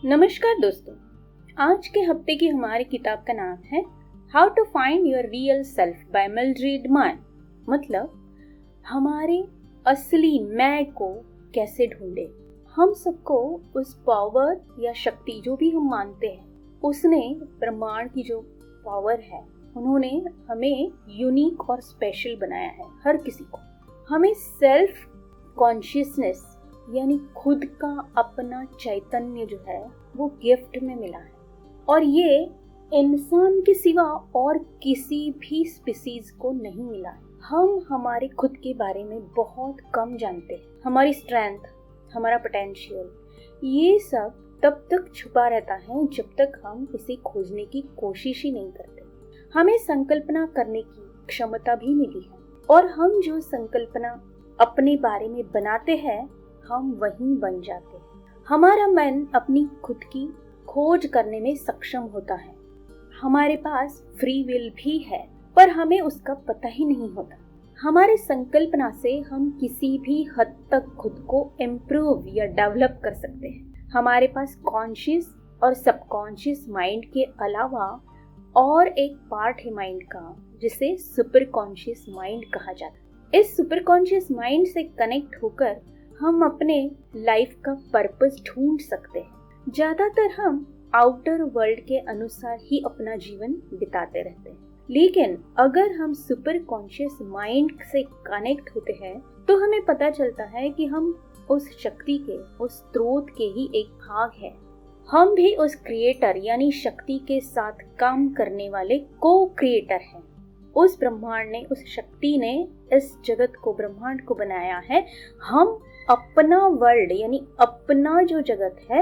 नमस्कार दोस्तों, आज के हफ्ते की हमारी किताब का नाम है how to find your real self by Mildred Mann. मतलब हमारे असली मैं को कैसे ढूंढे। हम सबको उस पावर या शक्ति जो भी हम मानते हैं, उसने ब्रह्मांड की जो पावर है, उन्होंने हमें यूनिक और स्पेशल बनाया है। हर किसी को हमें सेल्फ कॉन्शियसनेस यानी खुद का अपना चैतन्य जो है वो गिफ्ट में मिला है, और ये इंसान के सिवा और किसी भी स्पीसीज को नहीं मिला है। हम हमारे खुद के बारे में बहुत कम जानते हैं। हमारी स्ट्रेंथ, हमारा पोटेंशियल, ये सब तब तक छुपा रहता है जब तक हम इसे खोजने की कोशिश ही नहीं करते। हमें संकल्पना करने की क्षमता भी मिली है, और हम जो संकल्पना अपने बारे में बनाते हैं हम वहीं बन जाते हैं। हमारा मन अपनी खुद की खोज करने में सक्षम होता है। हमारे पास फ्री विल भी है, पर हमें उसका पता ही नहीं होता। हमारे संकल्पना से हम किसी भी हद तक खुद को इम्प्रूव या डेवलप कर सकते हैं। हमारे पास कॉन्शियस और सबकॉन्शियस माइंड के अलावा और एक पार्ट है माइंड का, जिसे सुपर कॉन्शियस माइंड कहा जाता है। इस सुपर कॉन्शियस माइंड से कनेक्ट होकर हम अपने लाइफ का पर्पस ढूंढ सकते हैं। ज्यादातर हम आउटर वर्ल्ड के अनुसार ही अपना जीवन बिताते रहते हैं, लेकिन अगर हम सुपर कॉन्शियस माइंड से कनेक्ट होते हैं तो हमें पता चलता है कि हम उस शक्ति के, उस स्रोत के ही एक भाग है। हम भी उस क्रिएटर यानी शक्ति के साथ काम करने वाले को क्रिएटर हैं। उस ब्रह्मांड ने, उस शक्ति ने इस जगत को, ब्रह्मांड को बनाया है। हम अपना वर्ल्ड यानी अपना जो जगत है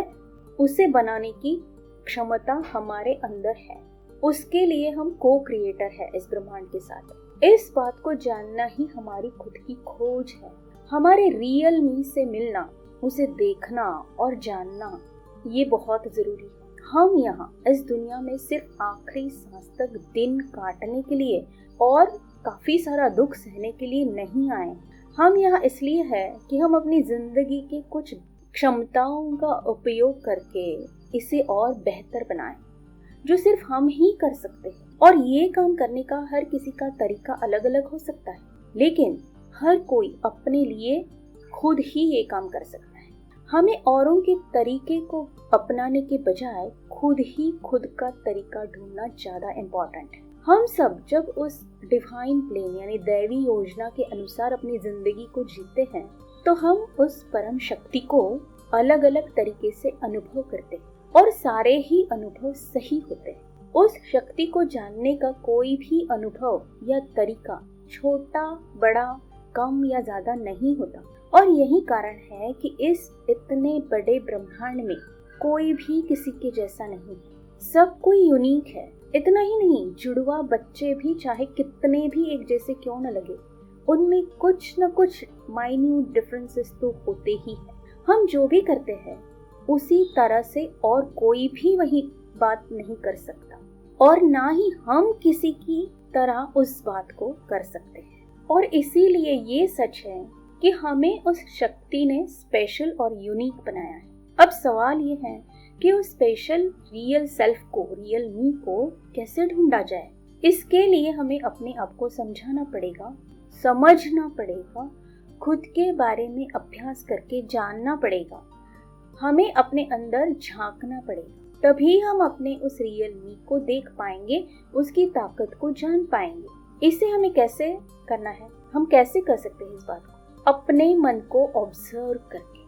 उसे बनाने की क्षमता हमारे अंदर है। उसके लिए हम को क्रिएटर है इस ब्रह्मांड के साथ। इस बात को जानना ही हमारी खुद की खोज है। हमारे रियल मी से मिलना, उसे देखना और जानना, ये बहुत जरूरी है। हम यहाँ इस दुनिया में सिर्फ आखिरी सांस तक दिन काटने के लिए और काफी सारा दुख सहने के लिए नहीं आए। हम यहाँ इसलिए है कि हम अपनी जिंदगी के कुछ क्षमताओं का उपयोग करके इसे और बेहतर बनाएं, जो सिर्फ हम ही कर सकते हैं। और ये काम करने का हर किसी का तरीका अलग अलग हो सकता है, लेकिन हर कोई अपने लिए खुद ही ये काम कर सकता है। हमें औरों के तरीके को अपनाने के बजाय खुद ही खुद का तरीका ढूंढना ज्यादा इम्पोर्टेंट है। हम सब जब उस डिवाइन प्लेन यानी दैवी योजना के अनुसार अपनी जिंदगी को जीते हैं, तो हम उस परम शक्ति को अलग अलग तरीके से अनुभव करते हैं, और सारे ही अनुभव सही होते हैं। उस शक्ति को जानने का कोई भी अनुभव या तरीका छोटा, बड़ा, कम या ज्यादा नहीं होता। और यही कारण है कि इस इतने बड़े ब्रह्मांड में कोई भी किसी के जैसा नहीं है। सब कोई यूनिक है। इतना ही नहीं, जुड़वा बच्चे भी चाहे कितने भी एक जैसे क्यों न लगे, उनमें कुछ न कुछ माइन्यूट डिफरेंसेस तो होते ही है। हम जो भी करते हैं उसी तरह से और कोई भी वही बात नहीं कर सकता, और ना ही हम किसी की तरह उस बात को कर सकते हैं। और इसीलिए ये सच है कि हमें उस शक्ति ने स्पेशल और यूनिक बनाया है। अब सवाल ये है कि उस स्पेशल रियल सेल्फ को, रियल मी को कैसे ढूंढा जाए। इसके लिए हमें अपने आप को समझाना पड़ेगा, समझना पड़ेगा, खुद के बारे में अभ्यास करके जानना पड़ेगा। हमें अपने अंदर झांकना पड़ेगा, तभी हम अपने उस रियल मी को देख पाएंगे, उसकी ताकत को जान पाएंगे। इसे हमें कैसे करना है, हम कैसे कर सकते हैं इस बात को? अपने मन को ऑब्जर्व करके,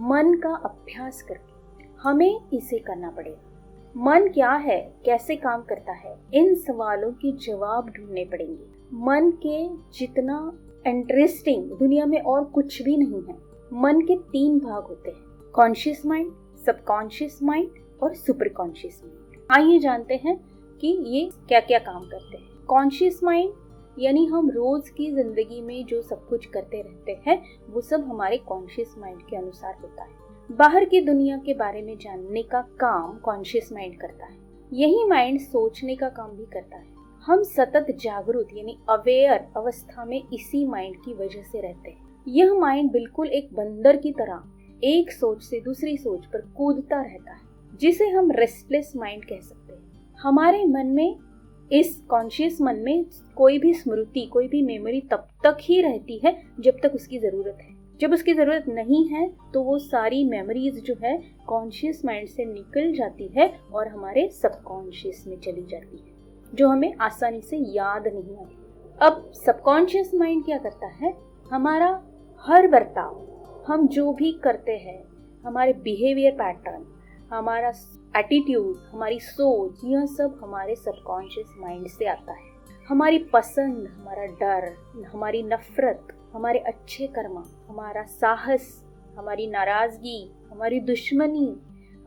मन का अभ्यास करके हमें इसे करना पड़ेगा। मन क्या है, कैसे काम करता है, इन सवालों के जवाब ढूंढने पड़ेंगे। मन के जितना इंटरेस्टिंग दुनिया में और कुछ भी नहीं है। मन के 3 भाग होते हैं, कॉन्शियस माइंड, सबकॉन्शियस माइंड और सुपर कॉन्शियस माइंड। आइए जानते हैं कि ये क्या क्या काम करते हैं। कॉन्शियस माइंड यानी हम रोज की जिंदगी में जो सब कुछ करते रहते हैं वो सब हमारे कॉन्शियस माइंड के अनुसार होता है। बाहर की दुनिया के बारे में जानने का काम कॉन्शियस माइंड करता है। यही माइंड सोचने का काम भी करता है। हम सतत जागरूक यानी अवेयर अवस्था में इसी माइंड की वजह से रहते हैं। यह माइंड बिल्कुल एक बंदर की तरह एक सोच से दूसरी सोच पर कूदता रहता है, जिसे हम रेस्टलेस माइंड कह सकते हैं। हमारे मन में, इस कॉन्शियस मन में कोई भी स्मृति, कोई भी मेमोरी तब तक ही रहती है जब तक उसकी ज़रूरत है। जब उसकी ज़रूरत नहीं है तो वो सारी मेमोरीज जो है कॉन्शियस माइंड से निकल जाती है और हमारे सबकॉन्शियस में चली जाती है, जो हमें आसानी से याद नहीं आती। अब सबकॉन्शियस माइंड क्या करता है, हमारा हर बर्ताव, हम जो भी करते हैं, हमारे बिहेवियर पैटर्न, हमारा एटीट्यूड, हमारी सोच, यह सब हमारे सबकॉन्शियस माइंड से आता है। हमारी पसंद, हमारा डर, हमारी नफरत, हमारे अच्छे कर्म, हमारा साहस, हमारी नाराजगी, हमारी दुश्मनी,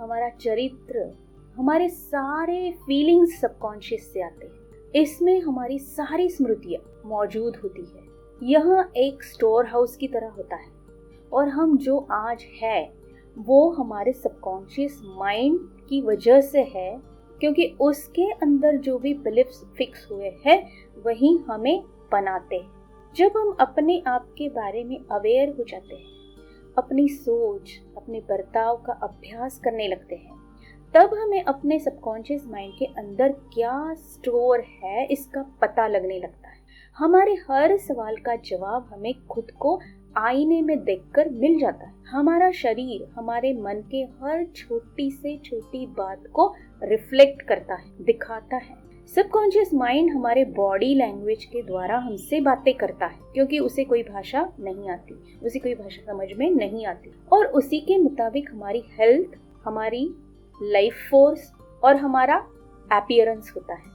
हमारा चरित्र, हमारे सारे फीलिंग्स सबकॉन्शियस से आते हैं। इसमें हमारी सारी स्मृतियाँ मौजूद होती है। यह एक स्टोर हाउस की तरह होता है और हम जो आज है वो हमारे सबकॉन्शियस माइंड की वजह से है, क्योंकि उसके अंदर जो भी बिलीफ्स फिक्स हुए हैं वही हमें बनाते हैं। जब हम अपने आप के बारे में अवेयर हो जाते हैं, अपनी सोच, अपने बर्ताव का अभ्यास करने लगते हैं, तब हमें अपने सबकॉन्शियस माइंड के अंदर क्या स्टोर है इसका पता लगने लगता है। हमारे हर सवाल का जवाब हमें खुद को आईने में देखकर मिल जाता है। हमारा शरीर हमारे मन के हर छोटी से छोटी बात को रिफ्लेक्ट करता है, दिखाता है। सबकॉन्शियस माइंड हमारे बॉडी लैंग्वेज के द्वारा हमसे बातें करता है, क्योंकि उसे कोई भाषा नहीं आती, उसे कोई भाषा समझ में नहीं आती, और उसी के मुताबिक हमारी हेल्थ, हमारी लाइफ फोर्स और हमारा अपीयरेंस होता है।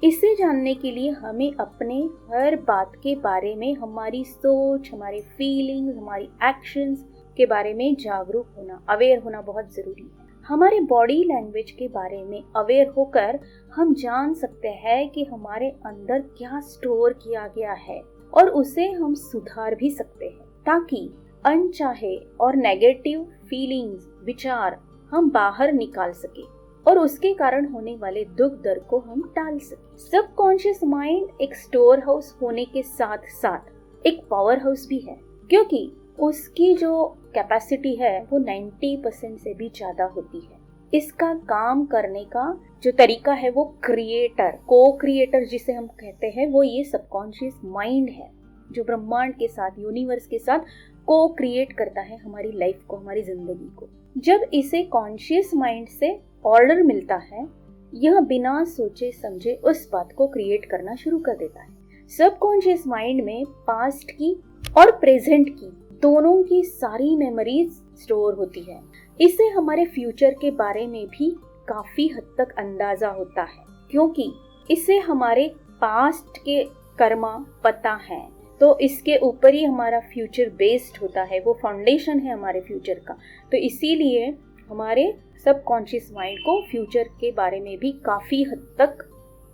इसे जानने के लिए हमें अपने हर बात के बारे में, हमारी सोच, हमारी फीलिंग्स, हमारी एक्शंस के बारे में जागरूक होना, अवेयर होना बहुत ज़रूरी है। हमारे बॉडी लैंग्वेज के बारे में अवेयर होकर हम जान सकते हैं कि हमारे अंदर क्या स्टोर किया गया है और उसे हम सुधार भी सकते हैं, ताकि अनचाहे और नेगेटिव फीलिंग्स, विचार हम बाहर निकाल सके और उसके कारण होने वाले दुख दर्द को हम टाल सके। सबकॉन्शियस माइंड एक स्टोर हाउस होने के साथ साथ एक पावर हाउस भी है, क्योंकि उसकी जो कैपेसिटी है वो 90% से भी ज्यादा होती है। इसका काम करने का जो तरीका है वो क्रिएटर, को क्रिएटर जिसे हम कहते हैं, वो ये सबकॉन्शियस माइंड है, जो ब्रह्मांड के साथ, यूनिवर्स के साथ को क्रिएट करता है हमारी लाइफ को, हमारी जिंदगी को। जब इसे कॉन्शियस माइंड से ऑर्डर मिलता है, यह बिना सोचे समझे उस बात को क्रिएट करना शुरू कर देता है। सबकॉन्शियस माइंड में पास्ट की और प्रेजेंट की दोनों की सारी मेमोरीज स्टोर होती है। इससे हमारे फ्यूचर के बारे में भी काफी हद तक अंदाजा होता है, क्योंकि इससे हमारे पास्ट के कर्मा पता है, तो इसके ऊपर ही हमारा फ्यूचर बेस्ड होता है, वो फाउंडेशन है हमारे फ्यूचर का। तो इसीलिए हमारे सबकॉन्शियस माइंड को फ्यूचर के बारे में भी काफी हद तक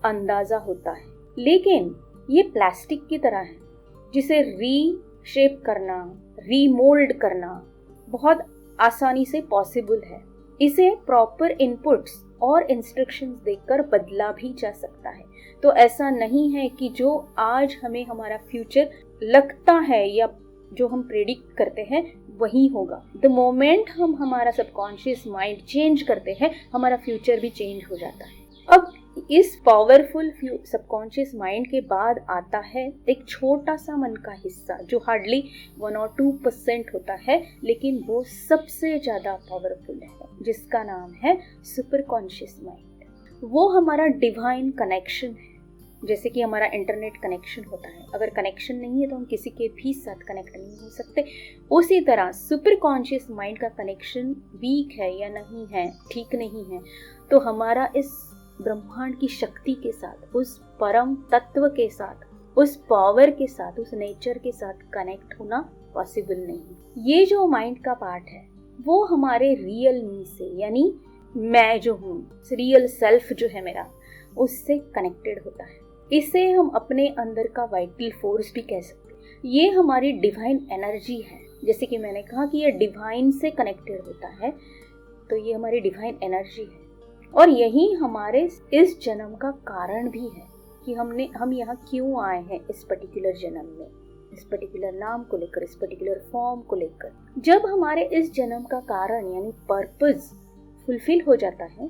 अंदाजा होता है। लेकिन ये प्लास्टिक की तरह है, जिसे रीशेप करना, रीमोल्ड करना बहुत आसानी से पॉसिबल है। इसे प्रॉपर इनपुट्स और इंस्ट्रक्शंस देकर बदला भी जा सकता है। तो ऐसा नहीं है कि जो आज हमें हमारा फ्यूचर लगता है या जो हम प्रेडिक्ट करते हैं वही होगा। द मोमेंट हम हमारा सबकॉन्शियस माइंड चेंज करते हैं, हमारा फ्यूचर भी चेंज हो जाता है। अब इस पावरफुल सबकॉन्शियस माइंड के बाद आता है एक छोटा सा मन का हिस्सा, जो हार्डली 1 और 2% होता है, लेकिन वो सबसे ज्यादा पावरफुल है, जिसका नाम है सुपर कॉन्शियस माइंड। वो हमारा डिवाइन कनेक्शन है। जैसे कि हमारा इंटरनेट कनेक्शन होता है, अगर कनेक्शन नहीं है तो हम किसी के भी साथ कनेक्ट नहीं हो सकते। उसी तरह सुपर कॉन्शियस माइंड का कनेक्शन वीक है या नहीं है, ठीक नहीं है, तो हमारा इस ब्रह्मांड की शक्ति के साथ, उस परम तत्व के साथ, उस पावर के साथ, उस नेचर के साथ कनेक्ट होना पॉसिबल नहीं। ये जो माइंड का पार्ट है वो हमारे रियल मी से, यानी मैं जो हूँ, रियल सेल्फ जो है मेरा, उससे कनेक्टेड होता है। इसे हम अपने अंदर का वाइटल फोर्स भी कह सकते हैं। ये हमारी डिवाइन एनर्जी है। जैसे कि मैंने कहा कि ये डिवाइन से कनेक्टेड होता है, तो ये हमारी डिवाइन एनर्जी है और यही हमारे इस जन्म का कारण भी है कि हम यहाँ क्यों आए हैं इस पर्टिकुलर जन्म में। इस पर्टिकुलर नाम को लेकर, इस पर्टिकुलर फॉर्म को लेकर। जब हमारे इस जन्म का कारण यानी पर्पस फुलफिल हो जाता है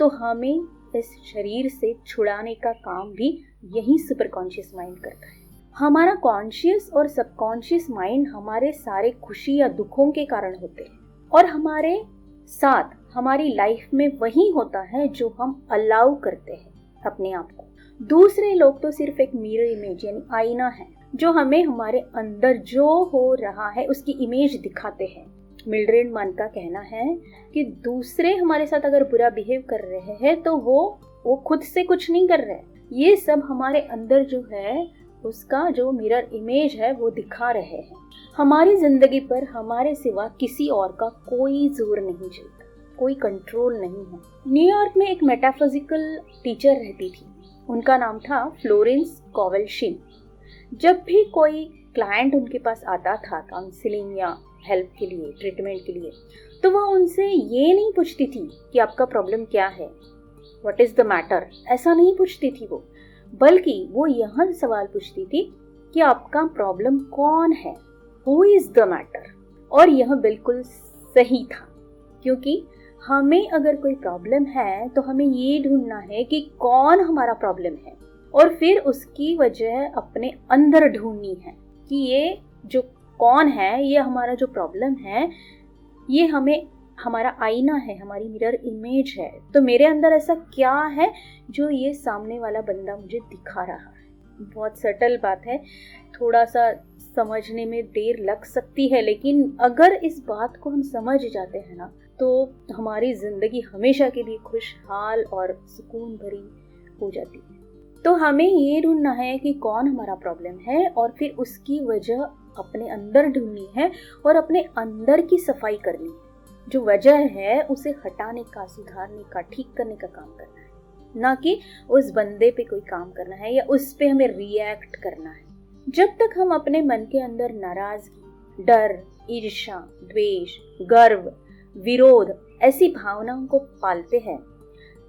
तो हमें इस शरीर से छुड़ाने का काम भी यही सुपर कॉन्शियस माइंड करता है। हमारा कॉन्शियस और सबकॉन्शियस माइंड हमारे सारे खुशी या दुखों के कारण होते हैं और हमारे साथ हमारी लाइफ में वही होता है जो हम अलाउ करते हैं अपने आप को। दूसरे लोग तो सिर्फ एक मिरर इमेज यानी आईना है जो हमें हमारे अंदर जो हो रहा है उसकी इमेज दिखाते हैं। मिल्ड्रेड मन का कहना है कि दूसरे हमारे साथ अगर बुरा बिहेव कर रहे हैं तो वो खुद से कुछ नहीं कर रहे, ये सब हमारे अंदर जो है उसका जो मिरर इमेज है वो दिखा रहे हैं। हमारी जिंदगी पर हमारे सिवा किसी और का कोई जोर नहीं चलता, कोई कंट्रोल नहीं है। न्यूयॉर्क में एक मेटाफिजिकल टीचर रहती थी, उनका नाम था फ्लोरेंस कॉवेल शिन। जब भी कोई क्लाइंट उनके पास आता था काउंसलिंग या हेल्प के लिए, ट्रीटमेंट के लिए, तो वह उनसे ये नहीं पूछती थी कि आपका प्रॉब्लम क्या है, व्हाट इज द मैटर, ऐसा नहीं पूछती थी वो, बल्कि वो यह सवाल पूछती थी कि आपका प्रॉब्लम कौन है, हु इज द मैटर। और यह बिल्कुल सही था, क्योंकि हमें अगर कोई प्रॉब्लम है तो हमें ये ढूंढना है कि कौन हमारा प्रॉब्लम है और फिर उसकी वजह अपने अंदर ढूंढनी है कि ये जो कौन है, ये हमारा जो प्रॉब्लम है, ये हमें हमारा आईना है, हमारी मिरर इमेज है। तो मेरे अंदर ऐसा क्या है जो ये सामने वाला बंदा मुझे दिखा रहा है। बहुत सटल बात है, थोड़ा सा समझने में देर लग सकती है, लेकिन अगर इस बात को हम समझ जाते हैं ना तो हमारी जिंदगी हमेशा के लिए खुशहाल और सुकून भरी हो जाती है। तो हमें ये ढूंढना है कि कौन हमारा प्रॉब्लम है और फिर उसकी वजह अपने अंदर ढूंढनी है और अपने अंदर की सफाई करनी है। जो वजह है उसे हटाने का, सुधारने का, ठीक करने का काम करना है, ना कि उस बंदे पे कोई काम करना है या उस पे हमें रिएक्ट करना है। जब तक हम अपने मन के अंदर नाराजगी, डर, ईर्ष्या, द्वेष, गर्व, विरोध ऐसी भावनाओं को पालते हैं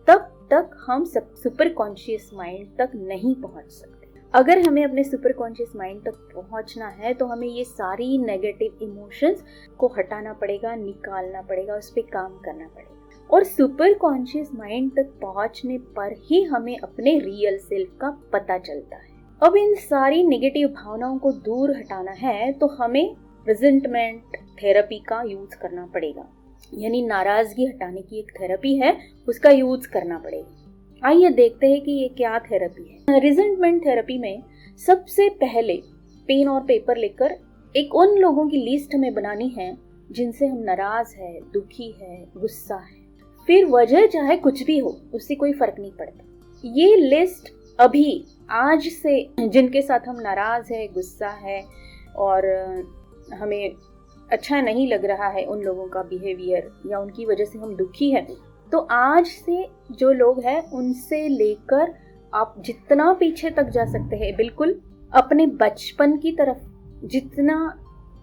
तब तक हम सुपर कॉन्शियस माइंड तक नहीं पहुंच सकते। अगर हमें अपने सुपर कॉन्शियस माइंड तक पहुंचना है तो हमें ये सारी नेगेटिव इमोशंस को हटाना पड़ेगा, निकालना पड़ेगा, उस पर काम करना पड़ेगा। और सुपर कॉन्शियस माइंड तक पहुंचने पर ही हमें अपने रियल सेल्फ का पता चलता है। अब इन सारी नेगेटिव भावनाओं को दूर हटाना है तो हमें रिजेंटमेंट थेरेपी का यूज करना पड़ेगा, यानी नाराजगी हटाने की एक थेरेपी है, उसका यूज करना पड़ेगा। आइए देखते हैं कि ये क्या थेरेपी है। रिजेंटमेंट थेरेपी में सबसे पहले पेन और पेपर लेकर एक उन लोगों की लिस्ट हमें बनानी है जिनसे हम नाराज है, दुखी है, गुस्सा है, फिर वजह चाहे कुछ भी हो उससे कोई फर्क नहीं पड़ता। ये लिस्ट अभी आज से जिनके साथ हम नाराज है, गुस्सा है और हमें अच्छा नहीं लग रहा है उन लोगों का बिहेवियर या उनकी वजह से हम दुखी हैं, तो आज से जो लोग हैं उनसे लेकर आप जितना पीछे तक जा सकते हैं, बिल्कुल अपने बचपन की तरफ जितना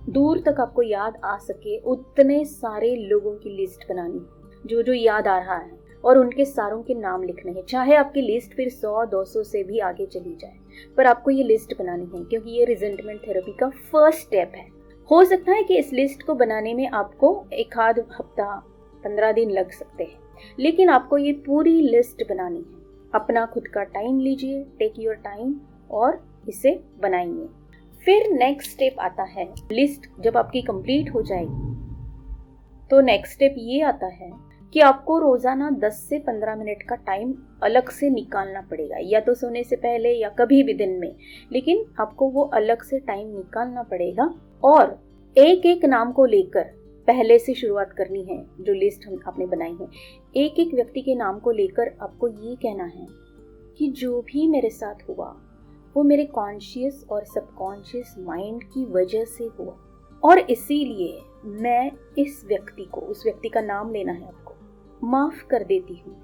दूर तक आपको याद आ सके उतने सारे लोगों की लिस्ट बनानी, जो जो याद आ रहा है, और उनके सारों के नाम लिखने हैं। चाहे आपकी लिस्ट फिर 100-200 से भी आगे चली जाए, पर आपको ये लिस्ट बनानी है, क्योंकि ये रिजेंटमेंट थेरेपी का फर्स्ट स्टेप है। हो सकता है कि इस लिस्ट को बनाने में आपको एक आध हफ्ता, 15 दिन लग सकते हैं, लेकिन आपको ये पूरी लिस्ट बनानी है। अपना खुद का टाइम लीजिए, टेक योर टाइम और इसे बनाइए। फिर नेक्स्ट स्टेप आता है, लिस्ट जब आपकी कंप्लीट हो जाएगी तो नेक्स्ट स्टेप ये आता है कि आपको रोजाना 10 से 15 मिनट का टाइम अलग से निकालना पड़ेगा, या तो सोने से पहले या कभी भी दिन में, लेकिन आपको वो अलग से टाइम निकालना पड़ेगा और एक एक नाम को लेकर पहले से शुरुआत करनी है। जो लिस्ट आपने बनाई है, एक एक व्यक्ति के नाम को लेकर आपको ये कहना है कि जो भी मेरे साथ हुआ वो मेरे कॉन्शियस और सबकॉन्शियस माइंड की वजह से हुआ, और इसीलिए मैं इस व्यक्ति को, उस व्यक्ति का नाम लेना है आपको, माफ कर देती हूँ।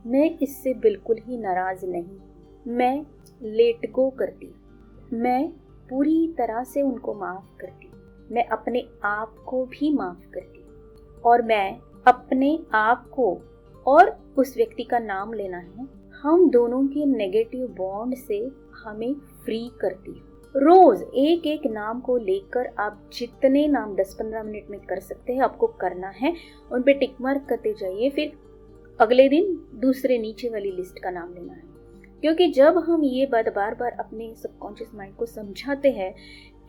मैं इससे बिल्कुल ही नाराज नहीं, मैं लेट गो करती, मैं पूरी तरह से उनको माफ करती, मैं अपने आप को भी माफ करती, और मैं अपने आप को और उस व्यक्ति का नाम लेना है, हम दोनों के नेगेटिव बॉन्ड से हमें फ्री करती हूँ। रोज एक एक नाम को लेकर आप जितने नाम 10-15 मिनट में कर सकते हैं आपको करना है, उन पे टिक मार्क करते जाइए। फिर अगले दिन दूसरे नीचे वाली लिस्ट का नाम लेना है, क्योंकि जब हम ये बात बार बार अपने सबकॉन्शियस माइंड को समझाते हैं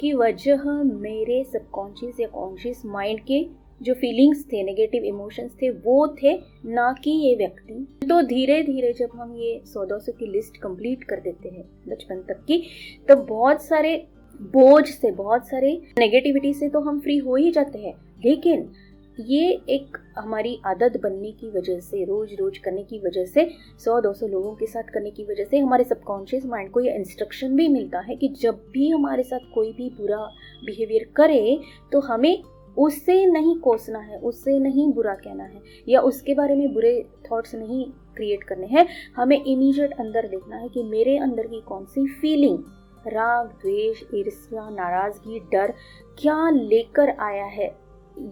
कि वजह मेरे सबकॉन्शियस या कॉन्शियस माइंड के जो फीलिंग्स थे, नेगेटिव इमोशंस थे, वो थे, ना कि ये व्यक्ति। तो धीरे धीरे जब हम ये 100-200 की लिस्ट कंप्लीट कर देते हैं बचपन तक की, तो बहुत सारे बोझ से, बहुत सारे नेगेटिविटी से तो हम फ्री हो ही जाते हैं। लेकिन ये एक हमारी आदत बनने की वजह से, रोज रोज करने की वजह से, 100-200 लोगों के साथ करने की वजह से हमारे सबकॉन्शियस माइंड को ये इंस्ट्रक्शन भी मिलता है कि जब भी हमारे साथ कोई भी बुरा बिहेवियर करे तो हमें उससे नहीं कोसना है, उससे नहीं बुरा कहना है, या उसके बारे में बुरे थॉट्स नहीं क्रिएट करने हैं। हमें इमीडिएट अंदर देखना है कि मेरे अंदर की कौन सी फीलिंग, राग, द्वेष, ईर्ष्या, नाराजगी, डर क्या लेकर आया है,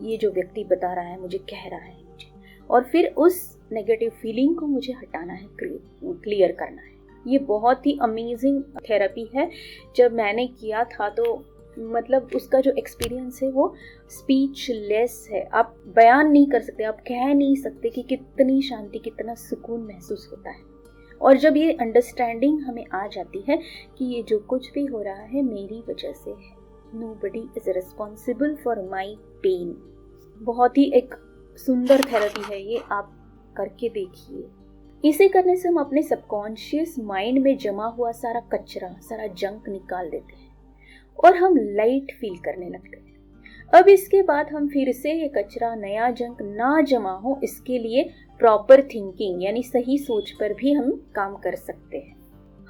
ये जो व्यक्ति बता रहा है, मुझे कह रहा है मुझे, और फिर उस नेगेटिव फीलिंग को मुझे हटाना है, क्लियर करना है। ये बहुत ही अमेजिंग थेरेपी है। जब मैंने किया था तो मतलब उसका जो एक्सपीरियंस है वो स्पीचलेस है, आप बयान नहीं कर सकते, आप कह नहीं सकते कि कितनी शांति, कितना सुकून महसूस होता है। और जब ये अंडरस्टैंडिंग हमें आ जाती है कि ये जो कुछ भी हो रहा है मेरी वजह से है, nobody is responsible for my pain, बहुत ही एक सुंदर थेरेपी है ये, आप करके देखिए। इसे करने से हम अपने सबकॉन्शियस माइंड में जमा हुआ सारा कचरा, सारा जंक निकाल देते हैं और हम लाइट फील करने लगते हैं। अब इसके बाद हम फिर से ये कचरा, नया जंक ना जमा हो, इसके लिए प्रॉपर थिंकिंग यानी सही सोच पर भी हम काम कर सकते हैं।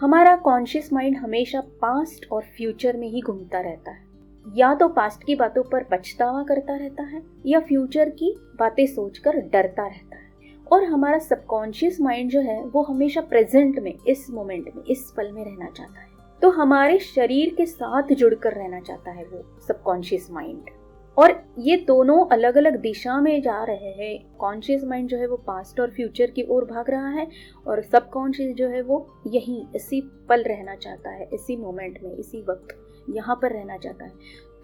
हमारा कॉन्शियस माइंड हमेशा पास्ट और फ्यूचर में ही घूमता रहता है, या तो पास्ट की बातों पर पछतावा करता रहता है या फ्यूचर की बातें सोचकर डरता रहता है। और हमारा सबकॉन्शियस माइंड जो है वो हमेशा प्रेजेंट में, इस मोमेंट में, इस पल में रहना चाहता है। तो हमारे शरीर के साथ जुड़कर रहना चाहता है वो सबकॉन्शियस माइंड, और ये दोनों अलग अलग दिशा में जा रहे हैं। कॉन्शियस माइंड जो है वो पास्ट और फ्यूचर की ओर भाग रहा है, और सबकॉन्शियस जो है वो यहीं इसी पल रहना चाहता है, इसी मोमेंट में, इसी वक्त यहाँ पर रहना चाहता है।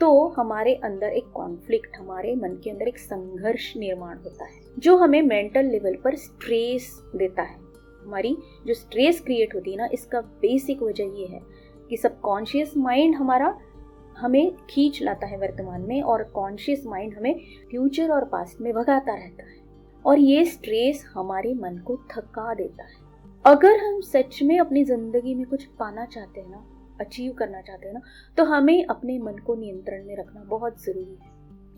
तो हमारे अंदर एक कॉन्फ्लिक्ट, हमारे मन के अंदर एक संघर्ष निर्माण होता है जो हमें मेंटल लेवल पर स्ट्रेस देता है। हमारी जो स्ट्रेस क्रिएट होती है ना, इसका बेसिक वजह ये है कि सबकॉन्शियस माइंड हमारा हमें खींच लाता है वर्तमान में, और कॉन्शियस माइंड हमें फ्यूचर और पास्ट में भगाता रहता है, और ये स्ट्रेस हमारे मन को थका देता है। अगर हम सच में अपनी जिंदगी में कुछ पाना चाहते हैं ना, अचीव करना चाहते हैं ना, तो हमें अपने मन को नियंत्रण में रखना बहुत जरूरी है,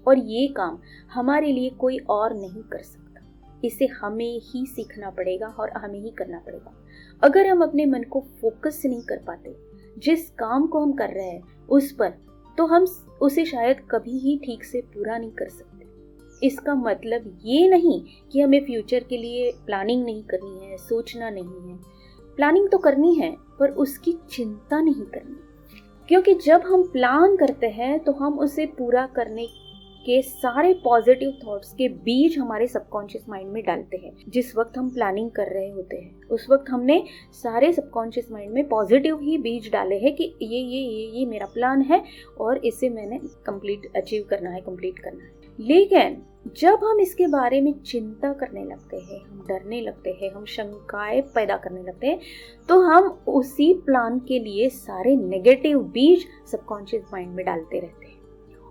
और ये काम हमारे लिए कोई और नहीं कर सकता। इसे हमें ही सीखना पड़ेगा और हमें ही करना पड़ेगा। अगर हम अपने मन को फोकस नहीं कर पाते जिस काम को हम कर रहे हैं उस पर, तो हम उसे शायद कभी ही ठीक से पूरा नहीं कर सकते। इसका मतलब ये नहीं कि हमें फ्यूचर के लिए प्लानिंग नहीं करनी है, सोचना नहीं है। प्लानिंग तो करनी है, पर उसकी चिंता नहीं करनी, क्योंकि जब हम प्लान करते हैं तो हम उसे पूरा करने के सारे पॉजिटिव थॉट्स के बीज हमारे सबकॉन्शियस माइंड में डालते हैं। जिस वक्त हम प्लानिंग कर रहे होते हैं उस वक्त हमने सारे सबकॉन्शियस माइंड में पॉजिटिव ही बीज डाले हैं कि ये मेरा प्लान है और इसे मैंने अचीव करना है, कंप्लीट करना है। लेकिन जब हम इसके बारे में चिंता करने लगते हैं, हम डरने लगते हैं, हम शंकाएं पैदा करने लगते हैं, तो हम उसी प्लान के लिए सारे नेगेटिव बीज सबकॉन्शियस माइंड में डालते रहते हैं।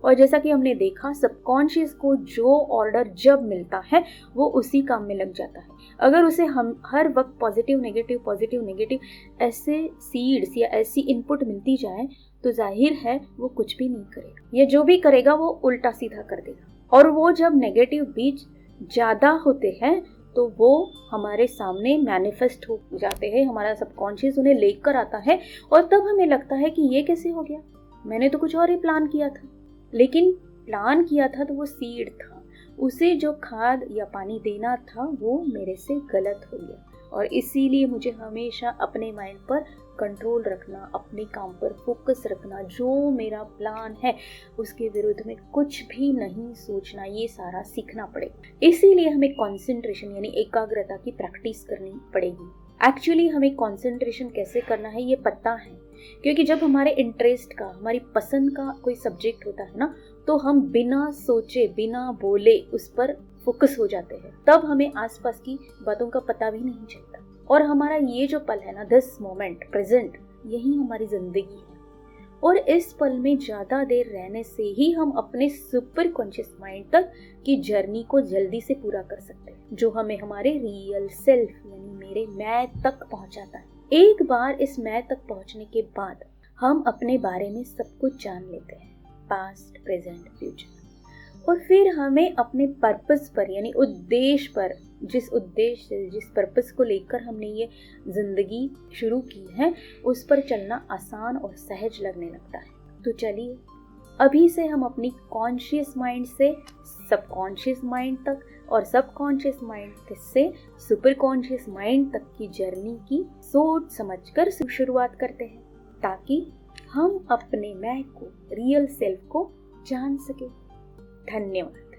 और जैसा कि हमने देखा, सबकॉन्शियस को जो ऑर्डर जब मिलता है वो उसी काम में लग जाता है। अगर उसे हम हर वक्त पॉजिटिव नेगेटिव ऐसे सीड्स या ऐसी इनपुट मिलती जाए तो जाहिर है वो कुछ भी नहीं करेगा, या जो भी करेगा वो उल्टा सीधा कर देगा। और वो जब नेगेटिव बीज ज़्यादा होते हैं तो वो हमारे सामने मैनिफेस्ट हो जाते हैं, हमारा सबकॉन्शियस उन्हें लेकर आता है, और तब हमें लगता है कि ये कैसे हो गया, मैंने तो कुछ और ही प्लान किया था। लेकिन प्लान किया था तो वो सीड था, उसे जो खाद या पानी देना था वो मेरे से गलत हो गया। और इसीलिए मुझे हमेशा अपने माइंड पर कंट्रोल रखना, अपने काम पर फोकस रखना, जो मेरा प्लान है उसके विरुद्ध में कुछ भी नहीं सोचना, ये सारा सीखना पड़ेगा। इसीलिए हमें कंसंट्रेशन यानी एकाग्रता की प्रैक्टिस करनी पड़ेगी। एक्चुअली हमें कंसंट्रेशन कैसे करना है ये पता है, क्योंकि जब हमारे इंटरेस्ट का, हमारी पसंद का कोई सब्जेक्ट होता है ना, तो हम बिना सोचे बिना बोले उस पर फोकस हो जाते हैं। तब हमें आसपास की बातों का पता भी नहीं चलता, और हमारा ये जो पल है ना, दिस मोमेंट, प्रेजेंट, यही हमारी जिंदगी है। और इस पल में ज्यादा देर रहने से ही हम अपने सुपर कॉन्शियस माइंड तक की जर्नी को जल्दी से पूरा कर सकते हैं, जो हमें हमारे रियल सेल्फ यानी मेरे मैं तक पहुंचाता है। एक बार इस मैं तक पहुंचने के बाद हम अपने बारे में सब कुछ जान लेते हैं, पास्ट, प्रेजेंट, फ्यूचर। और फिर हमें अपने पर्पस पर यानी उद्देश्य पर, जिस उद्देश्य, जिस पर्पस को लेकर हमने ये जिंदगी शुरू की है, उस पर चलना आसान और सहज लगने लगता है। तो चलिए अभी से हम अपनी कॉन्शियस माइंड से सबकॉन्शियस माइंड तक और सबकॉन्शियस माइंड से सुपर कॉन्शियस माइंड तक की जर्नी की सोच समझकर शुरुआत करते हैं, ताकि हम अपने मैं को, रियल सेल्फ को जान सके। धन्यवाद।